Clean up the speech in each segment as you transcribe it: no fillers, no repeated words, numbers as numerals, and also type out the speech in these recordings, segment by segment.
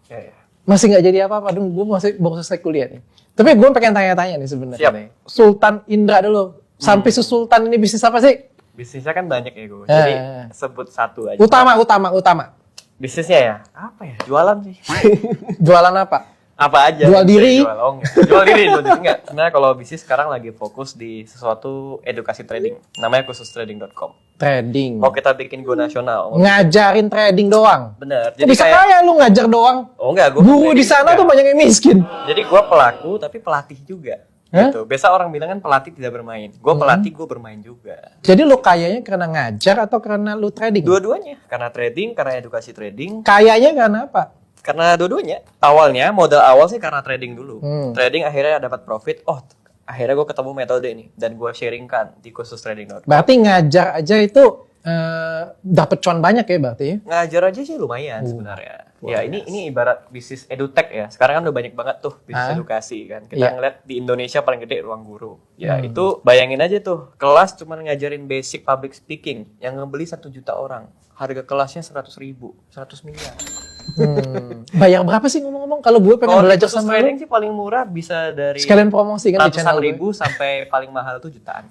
Ya. Masih nggak jadi apa-apa, dong. Gue masih baru selesai kuliah nih. Tapi gue pengen tanya-tanya nih sebenarnya. Siap. Nih. Sultan Indra dulu. Sampai Sultan ini bisnis apa sih? Bisnisnya kan banyak ya gue. Jadi sebut satu aja. Utama. Bisnisnya ya? Apa ya? Jualan sih. Jualan apa? Apa aja? Jual diri? Jual diri enggak. Sebenarnya kalau bisnis sekarang lagi fokus di sesuatu edukasi trading. Namanya khusus trading.com. Trading. Mau kita bikin go nasional. Ngajarin trading doang. Bener. Jadi bisa kaya lu ngajar doang. Oh enggak, guru di sana tuh banyak yang miskin. Jadi gue pelaku tapi pelatih juga. Gitu. Biasa orang bilang kan pelatih tidak bermain. Gue pelatih, gue bermain juga. Jadi lu kayanya karena ngajar atau karena lu trading? Dua-duanya. Karena trading, karena edukasi trading. Kayanya karena apa? Karena dua-duanya. Awalnya, modal awal sih karena trading dulu. Trading akhirnya dapat profit. Oh, akhirnya gue ketemu metode ini. Dan gue sharingkan di khusus trading.com. Berarti ngajar aja itu dapat cuan banyak ya berarti ya? Ngajar aja sih lumayan sebenarnya. Ya ini ibarat bisnis edutech ya. Sekarang kan udah banyak banget tuh bisnis edukasi kan. Kita ngeliat di Indonesia paling gede Ruang Guru. Ya itu bayangin aja tuh. Kelas cuma ngajarin basic public speaking. Yang ngebeli 1 juta orang. Harga kelasnya 100 ribu. 100 miliar. Bayar berapa sih ngomong-ngomong? Kalau gue pengen belajar sama lu? Trading sih paling murah bisa dari sekalian promosi kan di channel ratusan ribu sampai paling mahal tuh jutaan.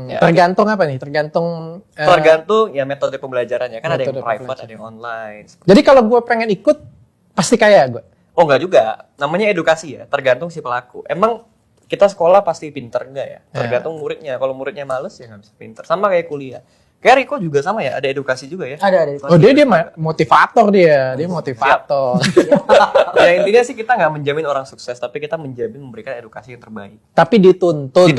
Ya, tergantung apa nih? Tergantung ya metode pembelajarannya kan ada yang private, ada yang online. Jadi kalau gue pengen ikut pasti kaya gue. Oh enggak juga, namanya edukasi ya. Tergantung si pelaku. Emang kita sekolah pasti pinter enggak ya? Tergantung muridnya. Kalau muridnya males ya nggak bisa pinter. Sama kayak kuliah. Kayak Riko juga sama ya, ada edukasi juga ya? Ada edukasi. Oh dia motivator dia motivator. Ya intinya sih kita nggak menjamin orang sukses, tapi kita menjamin memberikan edukasi yang terbaik. Tapi dituntun,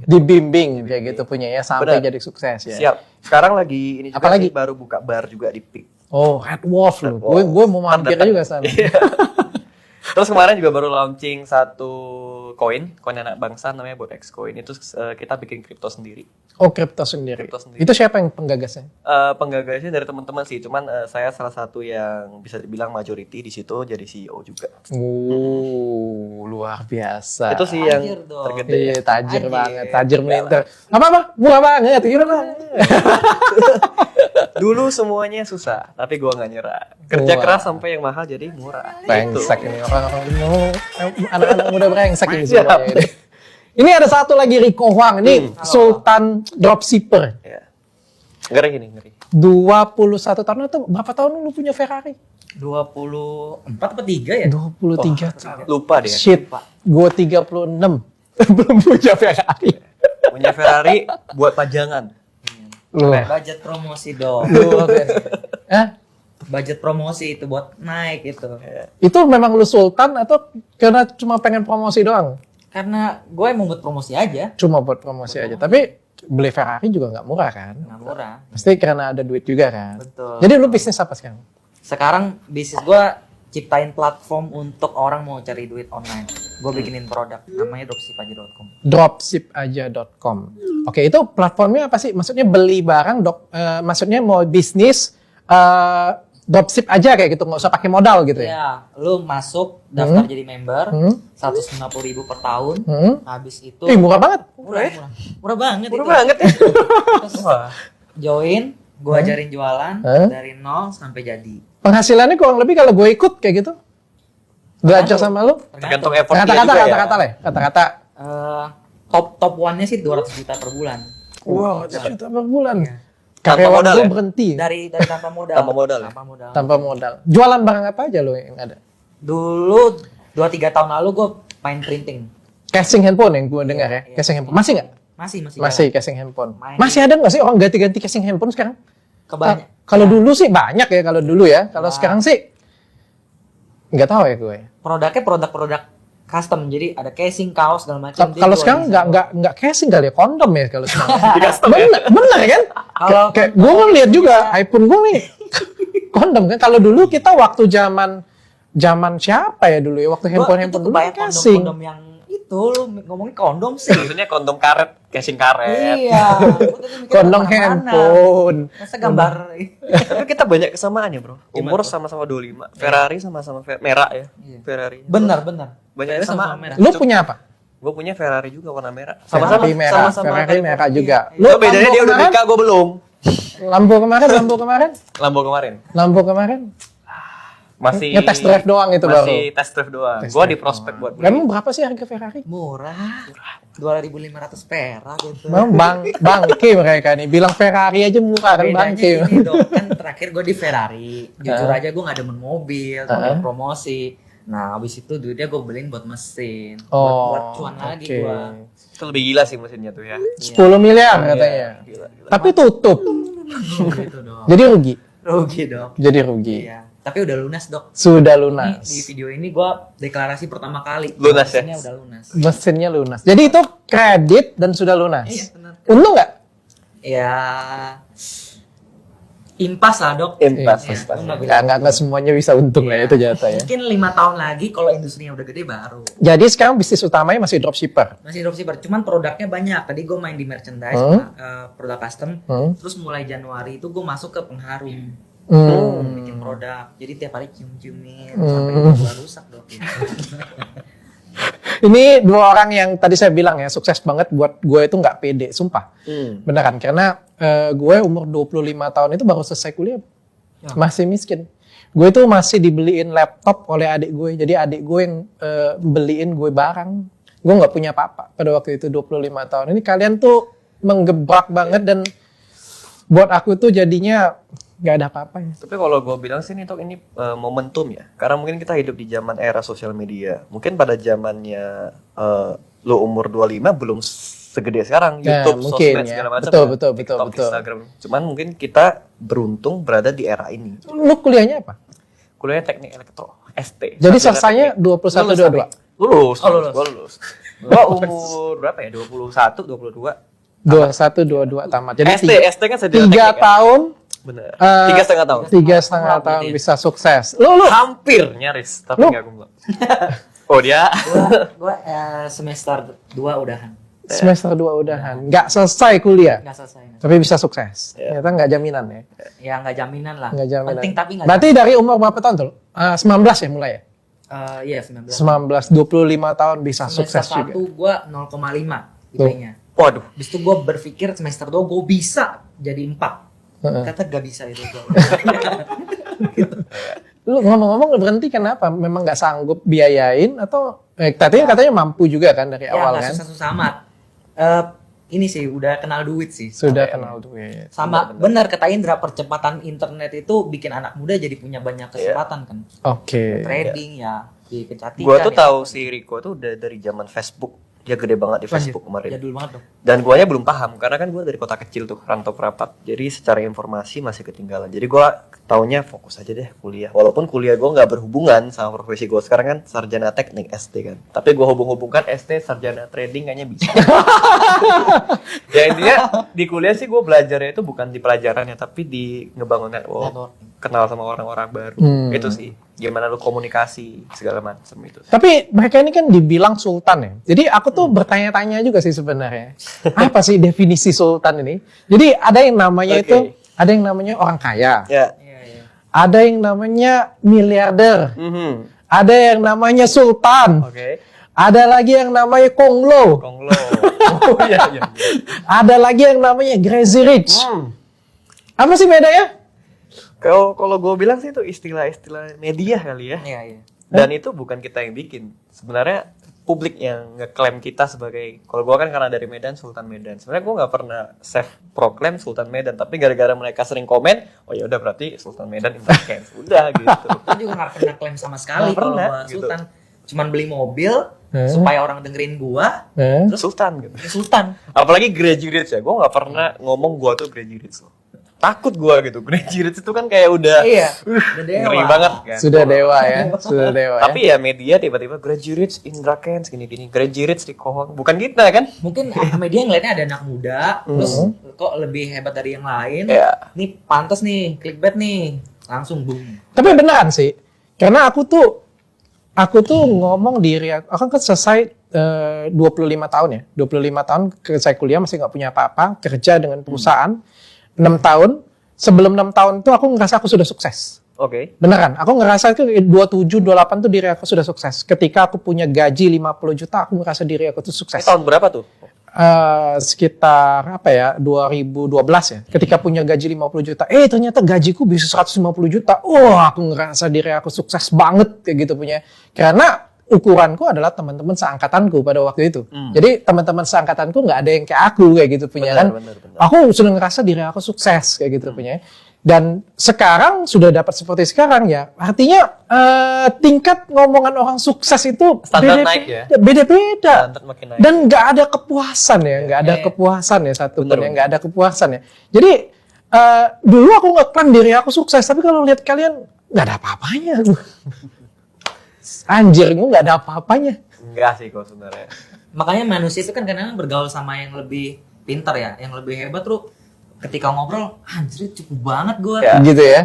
dibimbing kayak gitu punya ya sampai jadi sukses ya. Siap. Sekarang lagi ini juga apalagi baru buka bar juga di PIK. Oh, Red Wolf loh. Gue mau mampir juga sana. Terus kemarin juga baru launching satu koin anak bangsa namanya Bodex Coin. Itu kita bikin kripto sendiri. Oh, kripto sendiri. Itu siapa yang penggagasnya? Penggagasnya dari teman-teman sih, cuman saya salah satu yang bisa dibilang majority di situ, jadi CEO juga. Luar biasa. Itu sih yang tergede. Iya, tajir banget, tajir melintir. Apa? Murah banget, gimana? Dulu semuanya susah, tapi gua nggak nyerah. Kerja keras sampai yang mahal jadi murah. Brengsek ini orang-orang anak-anak muda brengsek ini semuanya ini. Ini ada satu lagi Riko Huang, ini Sultan Dropshipper. Ya. Ngeri ini, ngeri. 21 tahun atau berapa tahun lu punya Ferrari? 24 atau 3 ya? 23. Lupa dia. Shit, gue 36. Belum punya Ferrari. Punya Ferrari buat pajangan. Budget promosi dong. Budget promosi itu buat naik itu. Itu memang lu sultan atau karena cuma pengen promosi doang? Karena gue emang buat promosi aja. Cuma buat promosi aja. Tapi beli Ferrari juga nggak murah kan? Nggak murah. Pasti karena ada duit juga kan? Betul. Jadi lu bisnis apa sekarang? Sekarang bisnis gue ciptain platform untuk orang mau cari duit online. Gue bikinin produk namanya dropshipaja.com. Dropshipaja.com. Oke, itu platformnya apa sih? Maksudnya beli barang, maksudnya mau bisnis dropship aja kayak gitu, nggak usah pakai modal gitu ya? Iya, lu masuk daftar jadi member, 150.000 per tahun. Habis itu murah banget. Murah banget. Murah banget ya. Terus join, gue ajarin jualan dari nol sampai jadi. Penghasilannya kurang lebih kalau gue ikut kayak gitu? Belajar sama lu? Tergantung effort dia Kata-kata juga kata-kata lah. Kata-kata. Top one-nya sih 200 juta per bulan. Wow, 200 juta per bulan. Tanpa Karyawan modal lu ya? berhenti. Dari tanpa modal. Tanpa modal ya? Tanpa modal. Jualan barang apa aja lo yang ada? Dulu 2-3 tahun lalu gue main printing. Casing handphone yang gue dengar ya. Casing handphone. Masih nggak? Masih casing handphone. Masih ada nggak sih orang ganti-ganti casing handphone sekarang? Kebanyak. Kalau dulu sih banyak ya kalau dulu ya. Kalau sekarang sih nggak tahu ya gue. Produknya produk custom, jadi ada casing, kaos segala macam. Kalau sekarang nggak casing kali ya, kondom ya kalau sekarang. bener kan? Kalau kayak gue lihat juga iPhone gue nih kondom kan. Kalau dulu kita waktu zaman siapa ya dulu ya, waktu handphone dulu casing. Kondom yang itu lu ngomongin kondom sih. Maksudnya kondom karet, casing karet. Iya. Kondom handphone. Masa gambar. Tapi kita banyak kesamaan ya, Bro. Umur sama-sama 25. Ferrari sama-sama merah ya. Ferrari. Benar. Banyak kesamaan. Lu punya apa? Gue punya Ferrari juga warna merah. Ferrari merah. Ferrari merah juga. Lu bedanya dia udah nikah, gue belum. Lambo kemarin. Lambo kemarin. Masih Nge-test drive doang itu baru. Masih test drive doang. Test Gua drive di prospek buat beli. Emang berapa sih harga Ferrari? Murah. 2.500 perak gitu. Memang bangke mereka nih. Bilang Ferrari aja murah kan Bedanya bangke. gini dong, kan terakhir gue di Ferrari. Jujur aja gue gak demen mobil, buat promosi. Nah, abis itu duitnya gue beliin buat mesin. Buat cuan lagi oke. gue. Itu lebih gila sih mesinnya tuh ya. 10 miliar katanya. Gila, gila. Tapi tutup. Gitu dong. Jadi rugi. Rugi dong. Jadi rugi. Iya. Tapi udah lunas dok. Sudah Ini, lunas. di video ini gue deklarasi pertama kali. Lunas ya? Mesinnya udah lunas. Mesinnya lunas. Jadi itu kredit dan sudah lunas. Iya benar. Untung nggak? Ya impas lah dok. Impas, Iya, impas. gua nggak bilang. Nggak semuanya bisa untung lah Iya. itu jatah ya. Mungkin 5 tahun lagi kalau industrinya udah gede baru. Jadi sekarang bisnis utamanya masih dropshipper. Masih dropshipper, cuman produknya banyak. Tadi gue main di merchandise, produk custom. Terus mulai Januari itu gue masuk ke pengharum. Bikin produk. Jadi tiap hari cium-ciumin sampai gue rusak dok. Ya. Ini dua orang yang tadi saya bilang ya sukses banget buat gue itu nggak pede, sumpah. Beneran karena gue umur 25 tahun itu baru selesai kuliah. Masih miskin. Gue itu masih dibeliin laptop oleh adik gue. Jadi adik gue yang beliin gue barang. Gue nggak punya apa-apa pada waktu itu 25 tahun. Ini kalian tuh menggebrak banget dan buat aku tuh jadinya nggak ada apa-apanya. Tapi kalau gue bilang sih ini momentum ya. Karena mungkin kita hidup di zaman era sosial media. Mungkin pada zamannya lo umur 25 belum segede sekarang. Ya, YouTube, mungkin sosmed, ya. segala macam. Betul. TikTok, Instagram. Cuman mungkin kita beruntung berada di era ini. Lu kuliahnya apa? Kuliahnya teknik elektro, ST. Jadi Sarjana selesainya teknik. 21-22? Lulus. lulus. Gue lulus. Gue umur berapa ya? 21, 22. 21-22 tamat. Jadi ST kan sarjana 3 teknik kan? tahun, Bener. 3,5 tahun. 3,5 tahun bisa sukses. Lu Hampir nyaris, tapi Lu- nggak gue. Oh dia. Gue semester 2 udahan. semester 2 udahan, nggak selesai kuliah, Nggak selesai. tapi bisa sukses. Ternyata nggak jaminan ya. Ya nggak jaminan lah. Nggak jaminan. Penting tapi nggak. Berarti dari umur berapa tahun tuh? 19 ya mulai ya? Iya 19. 19, 25 tahun bisa Semester sukses juga. 1 gue 0,5 IP-nya. Waduh. Habis itu gue berpikir semester 2 gue bisa jadi 4. Kata gak bisa itu gue. Lu ngomong-ngomong berhenti kenapa? Memang nggak sanggup biayain atau katanya mampu juga kan dari Ya awal nggak kan? susah-susah amat. Ini sih udah kenal duit sih. Sudah kenal duit. Sama benar kata Indra, percepatan internet itu bikin anak muda jadi punya banyak kesempatan kan. Oke. Trading ya, di kecantikan. Gua tuh ya. tahu si Rico tuh udah dari zaman Facebook. Dia gede banget di Facebook kemarin. Jadul banget dong. Dan guanya belum paham karena kan gua dari kota kecil tuh, rantau perapat. Jadi secara informasi masih ketinggalan. Jadi gua taunya fokus aja deh kuliah. Walaupun kuliah gua nggak berhubungan sama profesi gua sekarang kan sarjana teknik ST kan. Tapi gua hubung-hubungkan ST sarjana trading kayaknya bisa. Ya intinya di kuliah sih gua belajarnya itu bukan di pelajarannya tapi di ngebangun network. Kenal sama orang-orang baru. Itu sih. Gimana lu komunikasi segala macam itu. Tapi mereka ini kan dibilang sultan ya. Jadi aku tuh bertanya-tanya juga sih sebenarnya. Apa sih definisi sultan ini? Jadi ada yang namanya Oke. itu, ada yang namanya orang kaya. Ya. Iya. Ada yang namanya miliarder. Mhm. Ada yang namanya sultan. Oke. Ada lagi yang namanya konglo. Konglo. Oh iya iya. Ada lagi yang namanya crazy rich. Apa sih bedanya? Kalau gue bilang sih itu istilah-istilah media kali ya. Iya, iya. Dan itu bukan kita yang bikin. Sebenarnya publik yang ngeklaim kita sebagai, kalau gue kan karena dari Medan, Sultan Medan. Sebenarnya gue nggak pernah self proclaim Sultan Medan, tapi gara-gara mereka sering komen, oh ya udah berarti Sultan Medan Indra udah gitu. Gue juga gak pernah klaim sama sekali Nggak kalau pernah, gua gitu. Sultan. Cuman beli mobil supaya orang dengerin gua, Terus Sultan gitu. Sultan. Apalagi graduate ya, gue nggak pernah ngomong gue tuh graduate loh. Takut gue gitu, graduate itu kan kayak udah Iya. Udah dewa. ngeri banget kan. Sudah dewa ya, sudah dewa ya. Tapi ya media tiba-tiba graduates Indra Kents gini-gini, graduates di Kohong. Bukan kita kan? Mungkin media ngeliatnya ada anak muda, terus kok lebih hebat dari yang lain. Iya. Nih pantas nih, clickbait nih. Langsung boom. Tapi beneran sih, karena aku tuh ngomong diri aku kan selesai 25 tahun ya, 25 tahun saya kuliah masih nggak punya apa-apa, kerja dengan perusahaan 6 tahun. Sebelum 6 tahun itu aku ngerasa aku sudah sukses. Oke. Beneran, aku ngerasa itu 27, 28 tuh diri aku sudah sukses. Ketika aku punya gaji 50 juta, aku ngerasa diri aku tuh sukses. Tahun berapa tuh? sekitar apa ya 2012 ya, ketika punya gaji 50 juta, ternyata gajiku bisa 150 juta. Wah, aku ngerasa diri aku sukses banget kayak gitu punya. Karena ukuranku adalah teman-teman seangkatanku pada waktu itu. Jadi teman-teman seangkatanku nggak ada yang kayak aku kayak gitu punya kan. Benar. Aku sudah ngerasa diri aku sukses kayak gitu punya. Dan sekarang sudah dapat seperti sekarang ya. Artinya tingkat ngomongan orang sukses itu Standar naik ya? Beda-beda. Standar makin naik. Dan nggak ada kepuasan ya, nggak ada kepuasan ya satu pun ya, nggak ada kepuasan ya. Jadi dulu aku ngeklaim diri aku sukses, tapi kalau lihat kalian nggak ada apa-apanya. Anjir, gue nggak ada apa-apanya. Enggak sih kok sebenarnya. Makanya manusia itu kan kadang bergaul sama yang lebih pintar ya, yang lebih hebat tuh ketika ngobrol, anjir cukup banget gue. Ya. Gitu ya.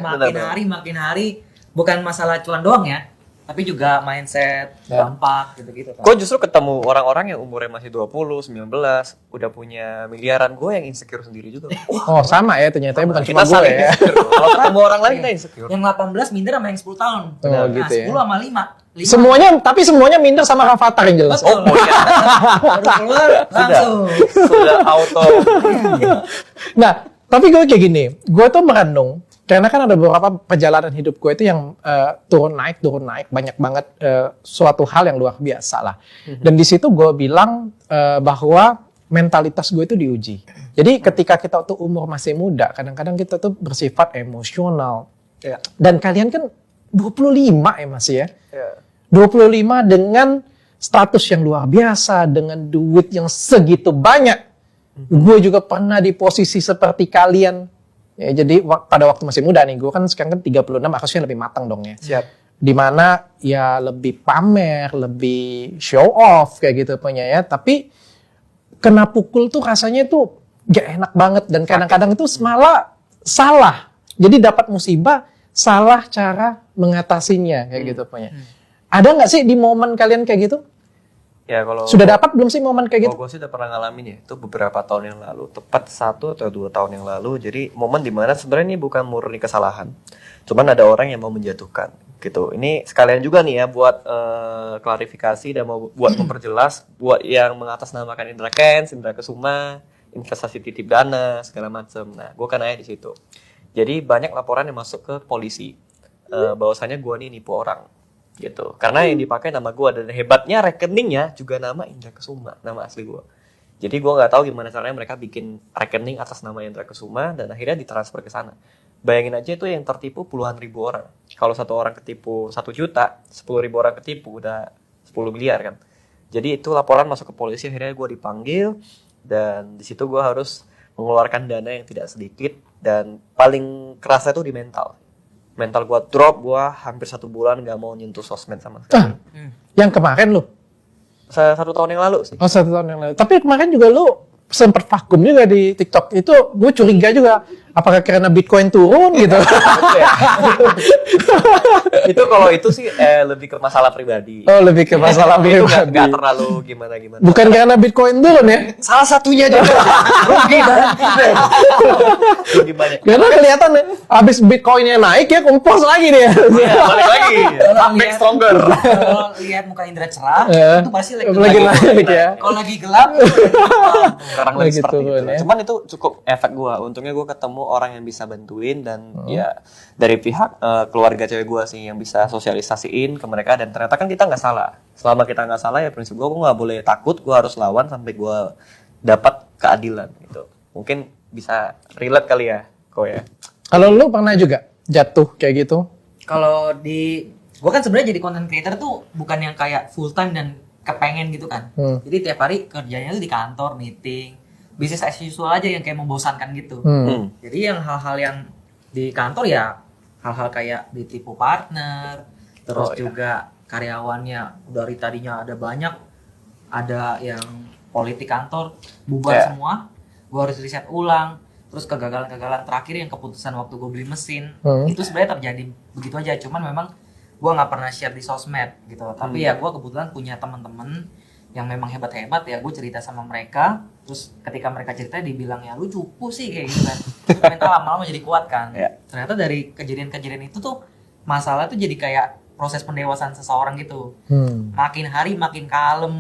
Makin hari, bukan masalah cuan doang ya, tapi juga mindset, dampak gitu-gitu kan. Gue justru ketemu orang-orang yang umurnya masih 20, 19, udah punya miliaran, gue yang insecure sendiri juga. Oh sama ya ternyata bukan Kita cuma gue saling ya. insecure. Kalau ketemu orang lain kita insecure. Yang 18 minder sama yang 10 tahun. Oh, Nah, gitu ya. 10 sama 5. Semuanya minder sama Rafathar yang jelas. Betul. iya. Baru keluar langsung. Sudah auto. Nah, tapi gue kayak gini, gue tuh merenung, karena kan ada beberapa perjalanan hidup gue itu yang turun naik, banyak banget suatu hal yang luar biasa lah. Dan di situ gue bilang bahwa mentalitas gue itu diuji. Jadi ketika kita tuh umur masih muda, kadang-kadang kita tuh bersifat emosional. Ya. Dan kalian kan 25 ya masih ya. Ya. 25 dengan status yang luar biasa, dengan duit yang segitu banyak. Gue juga pernah di posisi seperti kalian. Ya, jadi pada waktu masih muda nih, gue kan sekarang kan 36, harusnya lebih matang dong ya. Siap. Dimana ya lebih pamer, lebih show off kayak gitu punya ya. Tapi kena pukul tuh rasanya tuh gak enak banget. Dan kadang-kadang itu malah salah. Jadi dapat musibah, salah cara mengatasinya kayak gitu punya. Ada nggak sih di momen kalian kayak gitu? Ya kalau Sudah dapat belum sih momen kayak gitu? Kalau gue sih udah pernah ngalamin ya, itu beberapa tahun yang lalu, tepat 1 atau 2 tahun yang lalu. Jadi momen dimana sebenarnya ini bukan murni kesalahan, cuman ada orang yang mau menjatuhkan, gitu. Ini sekalian juga nih ya buat klarifikasi dan mau buat memperjelas, buat yang mengatasnamakan Indra Kents, Indra Kesuma, investasi titip dana segala macam. Nah, gue kan nanya di situ. Jadi banyak laporan yang masuk ke polisi, bahwasanya gue nih nipu orang. Gitu. Karena yang dipakai nama gue, dan hebatnya rekeningnya juga nama Indra Kesuma, nama asli gue. Jadi gue nggak tahu gimana caranya mereka bikin rekening atas nama Indra Kesuma dan akhirnya ditransfer ke sana. Bayangin aja itu yang tertipu puluhan ribu orang. Kalau satu orang ketipu 1 juta, 10.000 orang ketipu udah 10 miliar kan. Jadi itu laporan masuk ke polisi, akhirnya gue dipanggil dan di situ gue harus mengeluarkan dana yang tidak sedikit, dan paling kerasa itu di mental gue drop, gue hampir 1 bulan gak mau nyentuh sosmed sama sekali. Yang kemarin lu? 1 tahun yang lalu sih. Oh 1 tahun yang lalu. Tapi kemarin juga lu sempat vakum juga di TikTok. Itu gue curiga juga. Apakah karena Bitcoin turun gitu? Itu kalau itu sih lebih ke masalah pribadi. Oh lebih ke masalah Itu pribadi. nggak terlalu gimana-gimana. Bukan karena Bitcoin turun ya? Salah satunya juga. Rugi banyak. Karena kelihatan ya, abis Bitcoinnya naik ya kumpul lagi dia. Iya, balik lagi. Comeback stronger. Kalau lihat muka Indra cerah, Ya. itu pasti Lagi naik ya. Kalau lagi gelap, Sekarang Lagi lagi seperti turun, itu. ya. Cuman itu cukup efek gue. Untungnya gue ketemu orang yang bisa bantuin, dan ya dari pihak keluarga cewek gue sih yang bisa sosialisasiin ke mereka, dan ternyata kan kita nggak salah. Selama kita nggak salah ya prinsip gue nggak boleh takut, gue harus lawan sampai gue dapat keadilan gitu. Mungkin bisa relate kali ya, kok ya. Kalau lu pernah juga jatuh kayak gitu? kalau gue kan sebenarnya jadi content creator tuh bukan yang kayak full time dan kepengen gitu kan. Jadi tiap hari kerjanya tuh di kantor, meeting, bisnis as usual aja yang kayak membosankan gitu. Jadi yang hal-hal yang di kantor ya hal-hal kayak ditipu partner, terus juga karyawannya dari tadinya ada banyak, ada yang politik kantor bubar semua, gue harus riset ulang. Terus kegagalan-kegagalan terakhir yang keputusan waktu gue beli mesin, itu sebenarnya terjadi begitu aja, cuman memang gue nggak pernah share di sosmed gitu. Tapi ya gue kebetulan punya teman-teman yang memang hebat-hebat ya, gue cerita sama mereka, terus ketika mereka cerita dibilang ya lu cupu sih kayak gitu kan. Mental lama-lama jadi kuat kan. Ternyata dari kejadian-kejadian itu tuh masalah tuh jadi kayak proses pendewasaan seseorang gitu. Makin hari makin kalem,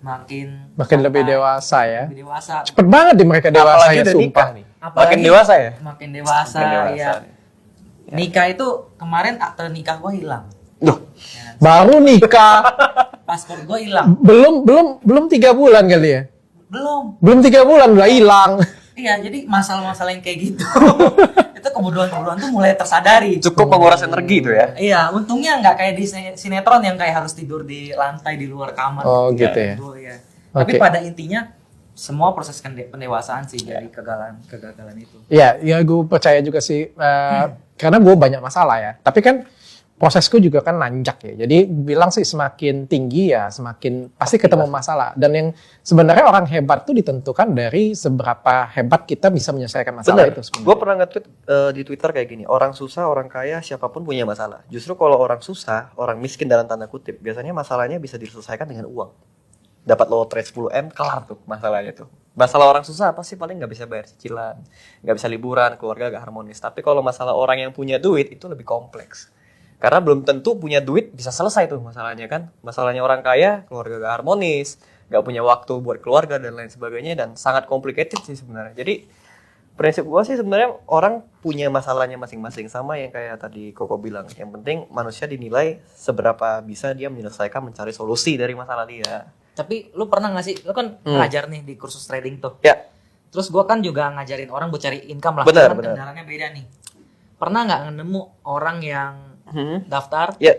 makin lebih dewasa ya. Lebih dewasa. Cepet banget di mereka dewasa Apalagi ya, udah sumpah. nikah nih. Apalagi Makin dewasa ya. Makin dewasa, ya. Nikah itu kemarin akte nikah gue hilang. Duh. Baru nikah, Paspor gue hilang. belum 3 bulan kali ya. Belum 3 bulan udah hilang. Iya, jadi masalah-masalah yang kayak gitu itu kemudahan-kemudahan tuh mulai tersadari. Cukup menguras energi itu ya. Iya, untungnya nggak kayak di sinetron yang kayak harus tidur di lantai di luar kamar. Oh gitu ya. Gitu, ya. Oke. Tapi pada intinya semua proses pendewasaan sih dari kegagalan itu. Iya, ya gue percaya juga sih, karena gue banyak masalah ya. Tapi kan prosesku juga kan nanjak ya. Jadi bilang sih semakin tinggi ya semakin pasti ketemu masalah. Dan yang sebenarnya orang hebat tuh ditentukan dari seberapa hebat kita bisa menyelesaikan masalah Bener. itu sebenarnya. Gue pernah nge-tweet di Twitter kayak gini. Orang susah, orang kaya, siapapun punya masalah. Justru kalau orang susah, orang miskin dalam tanda kutip, biasanya masalahnya bisa diselesaikan dengan uang. Dapat low trade 10M, kelar tuh masalahnya tuh. Masalah orang susah apa sih? Paling nggak bisa bayar cicilan, nggak bisa liburan, keluarga gak harmonis. Tapi kalau masalah orang yang punya duit itu lebih kompleks. Karena belum tentu punya duit bisa selesai tuh masalahnya kan. Masalahnya orang kaya, keluarga gak harmonis, gak punya waktu buat keluarga dan lain sebagainya. Dan sangat complicated sih sebenarnya. Jadi prinsip gue sih sebenarnya orang punya masalahnya masing-masing. Sama yang kayak tadi Koko bilang. Yang penting manusia dinilai seberapa bisa dia menyelesaikan mencari solusi dari masalah dia. Tapi lu pernah nggak sih? Lu kan ngajar nih di kursus trading tuh. Ya. Terus gua kan juga ngajarin orang buat cari income lah. Benar, Cuman benar. kendalanya beda nih. Pernah nggak nemu orang yang daftar Ya.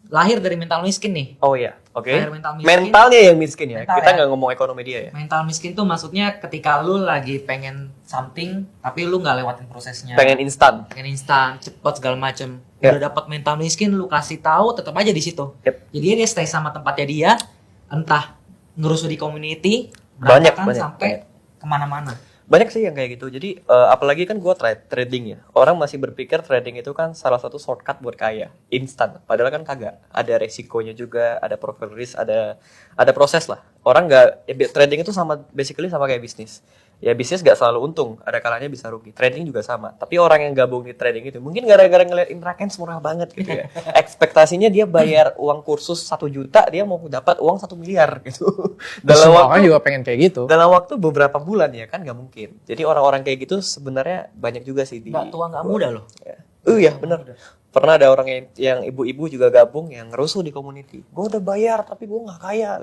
lahir dari mental miskin nih? Oh iya, oke. Lahir mental miskin. Mentalnya yang miskin ya. Mental Kita ya. nggak ngomong ekonomi dia ya. Mental miskin tuh maksudnya ketika lu lagi pengen something tapi lu nggak lewatin prosesnya. Pengen instan. Pengen instan, cepet segala macem. Ya. Udah dapat mental miskin, lu kasih tahu tetap aja di situ. Yep. Jadi dia stay sama tempatnya dia, entah ngerusuh di community, Banyak, berantakan sampai kemana-mana. Banyak sih yang kayak gitu. Jadi apalagi kan gue trading ya. Orang masih berpikir trading itu kan salah satu shortcut buat kaya, instan. Padahal kan kagak. Ada resikonya juga, ada profit risk, ada proses lah. Orang nggak trading itu basically sama kayak bisnis. Ya bisnis nggak selalu untung, ada kalanya bisa rugi. Trading juga sama. Tapi orang yang gabung di trading itu mungkin gara-gara ngeliat Intrakens murah banget gitu ya. Ekspektasinya dia bayar uang kursus 1 juta, dia mau dapat uang 1 miliar gitu. Semua orang juga pengen kayak gitu. Dalam waktu beberapa bulan ya kan nggak mungkin. Jadi orang-orang kayak gitu sebenarnya banyak juga sih di. Nggak tua nggak muda loh. Iya benar. Pernah ada orang yang ibu-ibu juga gabung yang ngerusuh di community. Gue udah bayar tapi gue nggak kaya.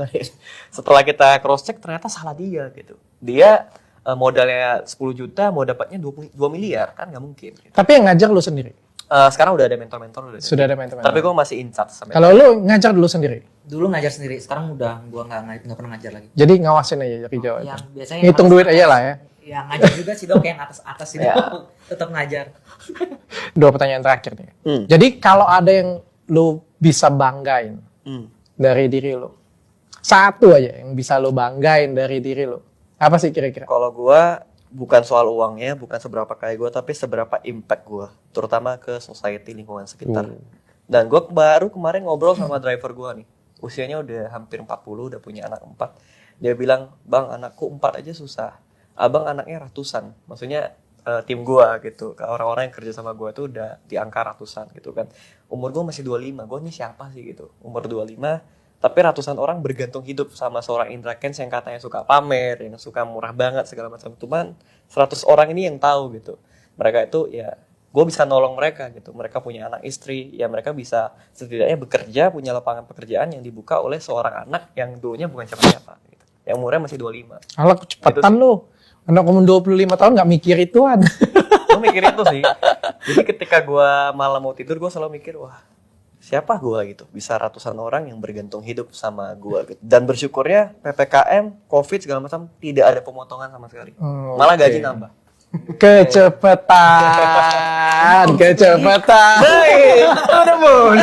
Setelah kita cross check ternyata salah dia gitu. Dia modalnya 10 juta mau dapatnya 2 miliar kan nggak mungkin. Gitu. Tapi yang ngajar lu sendiri? Sekarang udah ada mentor-mentor udah. Sudah ada mentor. Tapi gue masih in charge sama. Kalau lu ngajar dulu sendiri? Dulu ngajar sendiri, sekarang udah gua nggak pernah ngajar lagi. Jadi ngawasin aja dari jauh. Yang biasanya Ngitung duit aja lah ya. Ya ngajar juga sih dok, yang atas-atas itu Ya. tetap ngajar. 2 pertanyaan terakhir nih. Jadi kalau ada yang lu bisa banggain dari diri lu, satu aja yang bisa lu banggain dari diri lu, apa sih kira-kira? Kalau gue bukan soal uangnya, bukan seberapa kaya gue, tapi seberapa impact gue, terutama ke society lingkungan sekitar. Dan gue baru kemarin ngobrol sama driver gue nih, usianya udah hampir 40, udah punya anak 4. Dia bilang, bang anakku 4 aja susah, abang anaknya ratusan. Maksudnya tim gue gitu, orang-orang yang kerja sama gue tuh udah di angka ratusan gitu kan. Umur gue masih 25, gue nih siapa sih gitu, umur 25. Tapi ratusan orang bergantung hidup sama seorang Intrakens yang katanya suka pamer, yang suka murah banget segala macam. Cuman 100 orang ini yang tahu gitu. Mereka itu ya, gue bisa nolong mereka gitu. Mereka punya anak istri, ya mereka bisa setidaknya bekerja, punya lapangan pekerjaan yang dibuka oleh seorang anak yang dulunya bukan siapa-siapa gitu. Yang umurnya masih 25. Alah kecepatan lu. Anak umur 25 tahun gak mikir ituan. Gue mikir itu sih. Jadi ketika gue malam mau tidur, gue selalu mikir, wah siapa gue gitu, bisa ratusan orang yang bergantung hidup sama gue gitu. Dan bersyukurnya PPKM, COVID segala macam tidak ada pemotongan sama sekali. Malah gaji nambah. Kecepatan. Udah bun.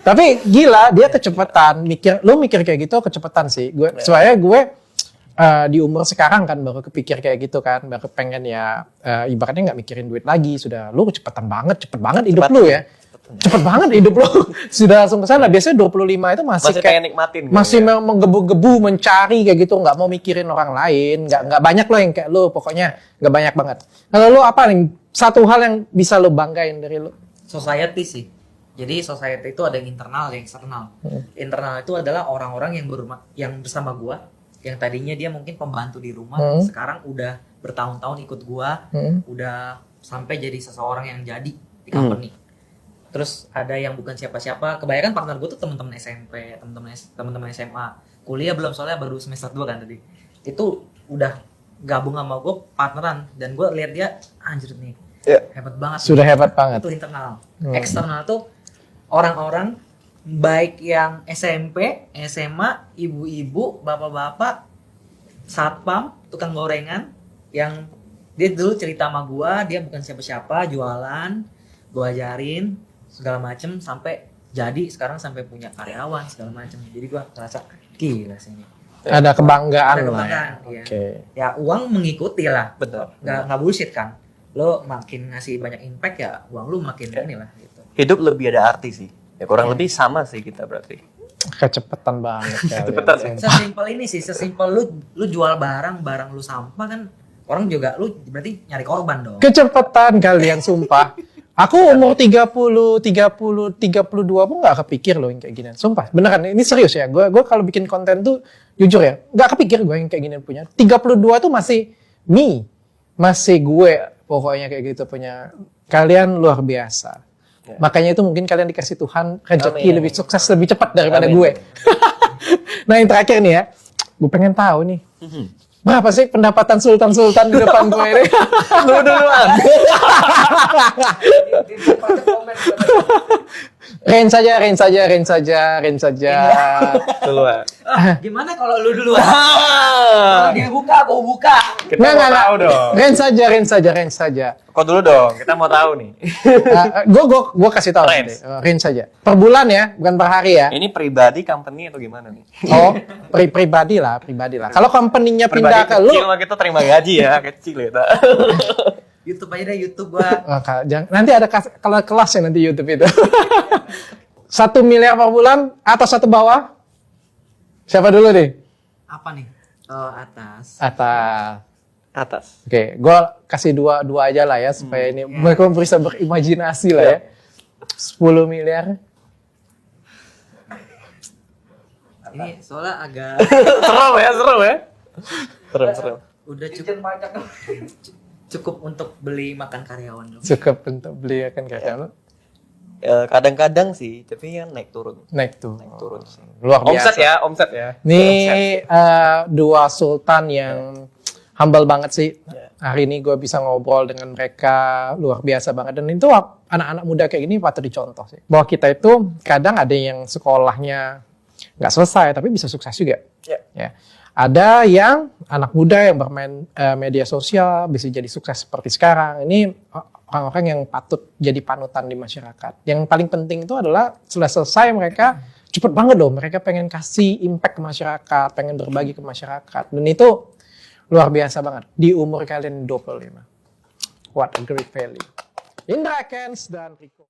Tapi gila dia kecepatan. Lu mikir kayak gitu kecepatan sih. Soalnya gue di umur sekarang kan baru kepikir kayak gitu kan, baru pengen ya ibaratnya nggak mikirin duit lagi. Sudah lu cepet banget hidup lu ya. Cepet banget hidup lo. Sudah langsung ke sana. Biasanya 25 itu masih kayak pengen nikmatin gitu masih ya. menggebu-gebu mencari kayak gitu, nggak mau mikirin orang lain, nggak banyak lo yang kayak lo, pokoknya nggak banyak banget. Kalau lo apa nih satu hal yang bisa lo banggain dari lo? Society sih. Jadi society itu ada yang internal, ada yang eksternal. Internal itu adalah orang-orang yang bersama gua, yang tadinya dia mungkin pembantu di rumah, sekarang udah bertahun-tahun ikut gua, udah sampai jadi seseorang yang jadi di company. Terus ada yang bukan siapa-siapa, kebanyakan partner gua tuh teman-teman SMP, teman-teman SMA. Kuliah belum, soalnya baru semester 2 kan tadi. Itu udah gabung sama gua partneran, dan gua lihat dia anjir nih. Hebat banget. Sudah hebat banget. Itu internal. Eksternal tuh orang-orang baik yang SMP, SMA, ibu-ibu, bapak-bapak, satpam, tukang gorengan yang dia dulu cerita sama gua, dia bukan siapa-siapa, jualan, gua ajarin segala macem sampai jadi sekarang sampai punya karyawan segala macem. Jadi gua ngerasa gila sih ini. Ada kebanggaan Ada lah. kebanggaan, Ya. iya. Oke. Ya uang mengikuti lah. Betul. Nggak bullshit kan. Lo makin ngasih banyak impact ya uang lu makin inilah gitu. Hidup lebih ada arti sih. Ya kurang lebih sama sih kita berarti. Kecepatan banget kalian. Kecepatan. Sesimpel ini sih, sesimpel lu jual barang lu sampah kan orang juga lu berarti nyari korban dong. Kecepatan kalian sumpah. Aku umur 32 pun gak kepikir loh yang kayak gini. Sumpah, beneran ini serius ya. Gue kalau bikin konten tuh jujur ya, gak kepikir gue yang kayak gini punya. 32 tuh masih masih gue pokoknya kayak gitu punya. Kalian luar biasa. Ya. Makanya itu mungkin kalian dikasih Tuhan rezeki Amin. lebih sukses lebih cepat daripada Amin. gue. Nah yang terakhir nih ya, gue pengen tahu nih. Berapa sih pendapatan sultan-sultan di depan gue ini? Duluan. Range saja. Duluan. Gimana kalau lu duluan? Kalau dia buka, aku buka. Kita mau tahu dong. Range saja. Kok dulu dong, kita mau tahu nih. Gue kasih tahu Range. nanti. Range saja. Per bulan ya, bukan per hari ya. Ini pribadi, company atau gimana nih? Oh, pribadi lah. Kalau company-nya pindah ke lu, kecil mah kita terima gaji ya, kecil ya. YouTube aja deh, YouTube gua. nanti ada kelas ya nanti YouTube itu. 1 miliar per bulan atas atau bawah? Siapa dulu nih? Apa nih? Oh, atas. Atas. Oke, gue kasih dua aja lah ya supaya ini mereka bisa berimajinasi lah ya. 10 miliar. Ini soalnya agak Seru ya. Seru. udah cukup untuk beli makan karyawan dong. Cukup untuk beli kan karyawan. Kadang-kadang sih, tapi kan naik turun Turun. sih. Luar biasa. Omset ya. Nih dua sultan yang humble banget sih. Hari ini gue bisa ngobrol dengan mereka luar biasa banget. Dan itu anak-anak muda kayak gini patut dicontoh sih. Bahwa kita itu kadang ada yang sekolahnya nggak selesai tapi bisa sukses juga. Ya. Ada yang anak muda yang bermain media sosial bisa jadi sukses seperti sekarang. Ini orang-orang yang patut jadi panutan di masyarakat. Yang paling penting itu adalah setelah selesai mereka cepet banget dong. Mereka pengen kasih impact ke masyarakat, pengen berbagi ke masyarakat. Dan itu luar biasa banget di umur kalian 25. What a great value. Indra Kens dan Rico.